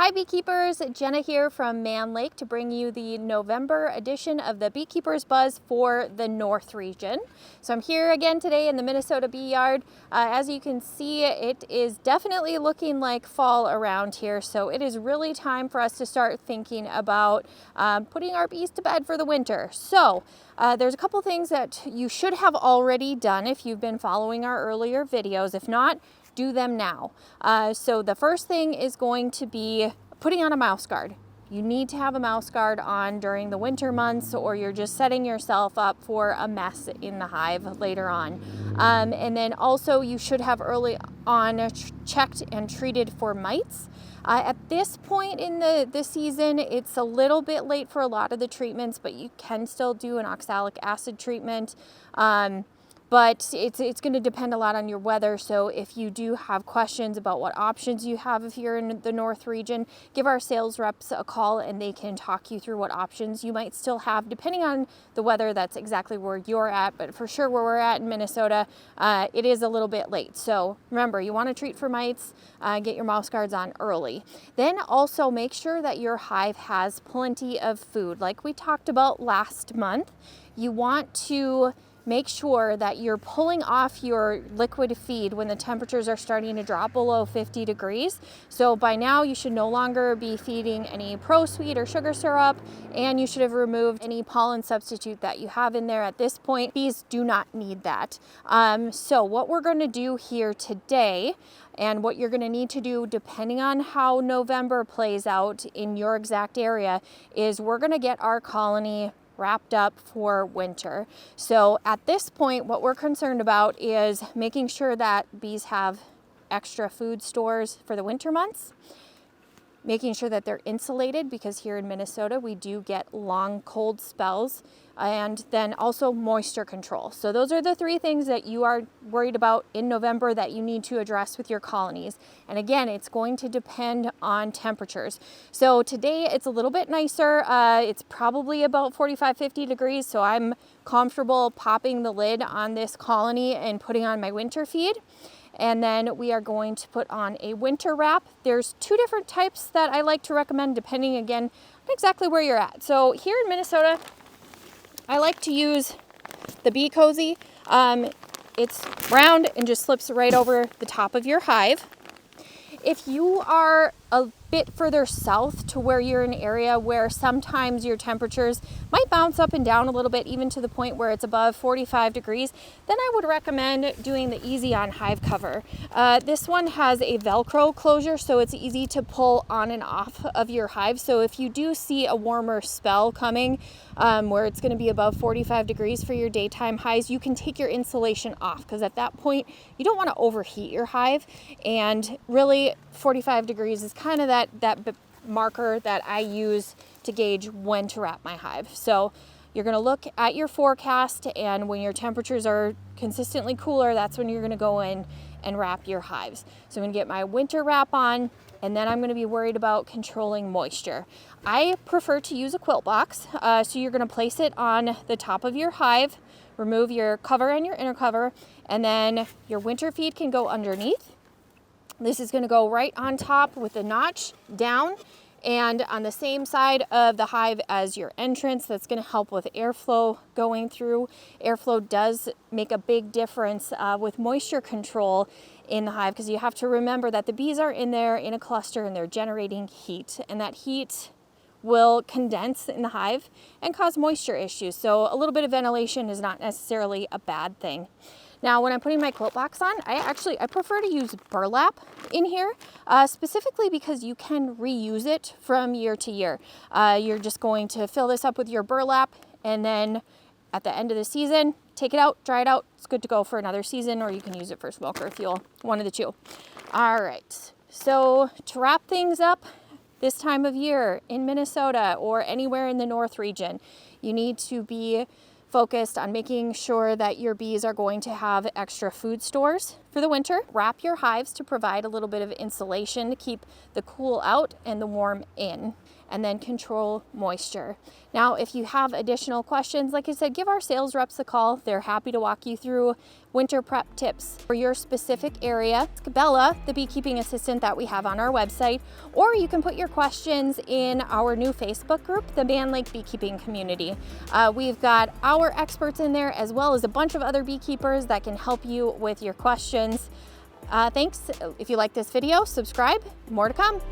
Hi Beekeepers, Jenna here from Mann Lake to bring you the November edition of the Beekeepers Buzz for the North region. So I'm here again today in the Minnesota bee yard. As you can see, it is definitely looking like fall around here, so it is really time for us to start thinking about putting our bees to bed for the winter. So there's a couple things that you should have already done if you've been following our earlier videos. If not, do them now. So the first thing is going to be putting on a mouse guard. You need to have a mouse guard on during the winter months, or you're just setting yourself up for a mess in the hive later on. And then also you should have early on checked and treated for mites. At this point in the season, it's a little bit late for a lot of the treatments, but you can still do an oxalic acid treatment. But it's going to depend a lot on your weather. So if you do have questions about what options you have if you're in the North region, give our sales reps a call and they can talk you through what options you might still have depending on the weather. That's exactly where you're at, but for sure where we're at in Minnesota, it is a little bit late. So remember, you want to treat for mites, get your mouse guards on early. Then also make sure that your hive has plenty of food. Like we talked about last month, you want to make sure that you're pulling off your liquid feed when the temperatures are starting to drop below 50 degrees. So by now you should no longer be feeding any pro-sweet or sugar syrup, and you should have removed any pollen substitute that you have in there at this point. Bees do not need that. So what we're going to do here today, and what you're going to need to do depending on how November plays out in your exact area, is we're going to get our colony wrapped up for winter. So at this point, what we're concerned about is making sure that bees have extra food stores for the winter months, making sure that they're insulated, because here in Minnesota we do get long cold spells, and then also moisture control. So those are the three things that you are worried about in November that you need to address with your colonies. And again, it's going to depend on temperatures. So today it's a little bit nicer. It's probably about 45, 50 degrees. So I'm comfortable popping the lid on this colony and putting on my winter feed. And then we are going to put on a winter wrap. There's two different types that I like to recommend depending, again, on exactly where you're at. So here in Minnesota, I like to use the Bee Cozy. It's round and just slips right over the top of your hive. If you are a bit further south to where you're in an area where sometimes your temperatures might bounce up and down a little bit, even to the point where it's above 45 degrees, then I would recommend doing the Easy On Hive cover. This one has a Velcro closure, so it's easy to pull on and off of your hive. So if you do see a warmer spell coming, where it's going to be above 45 degrees for your daytime hives, you can take your insulation off, because at that point you don't want to overheat your hive. And really 45 degrees is kind of that marker that I use to gauge when to wrap my hive. So you're going to look at your forecast, and when your temperatures are consistently cooler, that's when you're going to go in and wrap your hives. So I'm going to get my winter wrap on, and then I'm going to be worried about controlling moisture. I prefer to use a quilt box. So you're going to place it on the top of your hive, remove your cover and your inner cover, and then your winter feed can go underneath. This is going to go right on top with the notch down and on the same side of the hive as your entrance. That's going to help with airflow going through. Airflow does make a big difference with moisture control in the hive, because you have to remember that the bees are in there in a cluster and they're generating heat, and that heat will condense in the hive and cause moisture issues. So a little bit of ventilation is not necessarily a bad thing. Now, when I'm putting my quilt box on, I prefer to use burlap in here, specifically because you can reuse it from year to year. You're just going to fill this up with your burlap, and then at the end of the season, take it out, dry it out. It's good to go for another season, or you can use it for smoke or fuel, one of the two. All right, so to wrap things up this time of year in Minnesota or anywhere in the North region, you need to be focused on making sure that your bees are going to have extra food stores for the winter. Wrap your hives to provide a little bit of insulation to keep the cool out and the warm in, and then control moisture. Now, if you have additional questions, like I said, give our sales reps a call. They're happy to walk you through winter prep tips for your specific area. It's Bella, the beekeeping assistant that we have on our website, or you can put your questions in our new Facebook group, the Mann Lake Beekeeping Community. We've got our experts in there as well as a bunch of other beekeepers that can help you with your questions. Thanks. If you like this video, subscribe. More to come.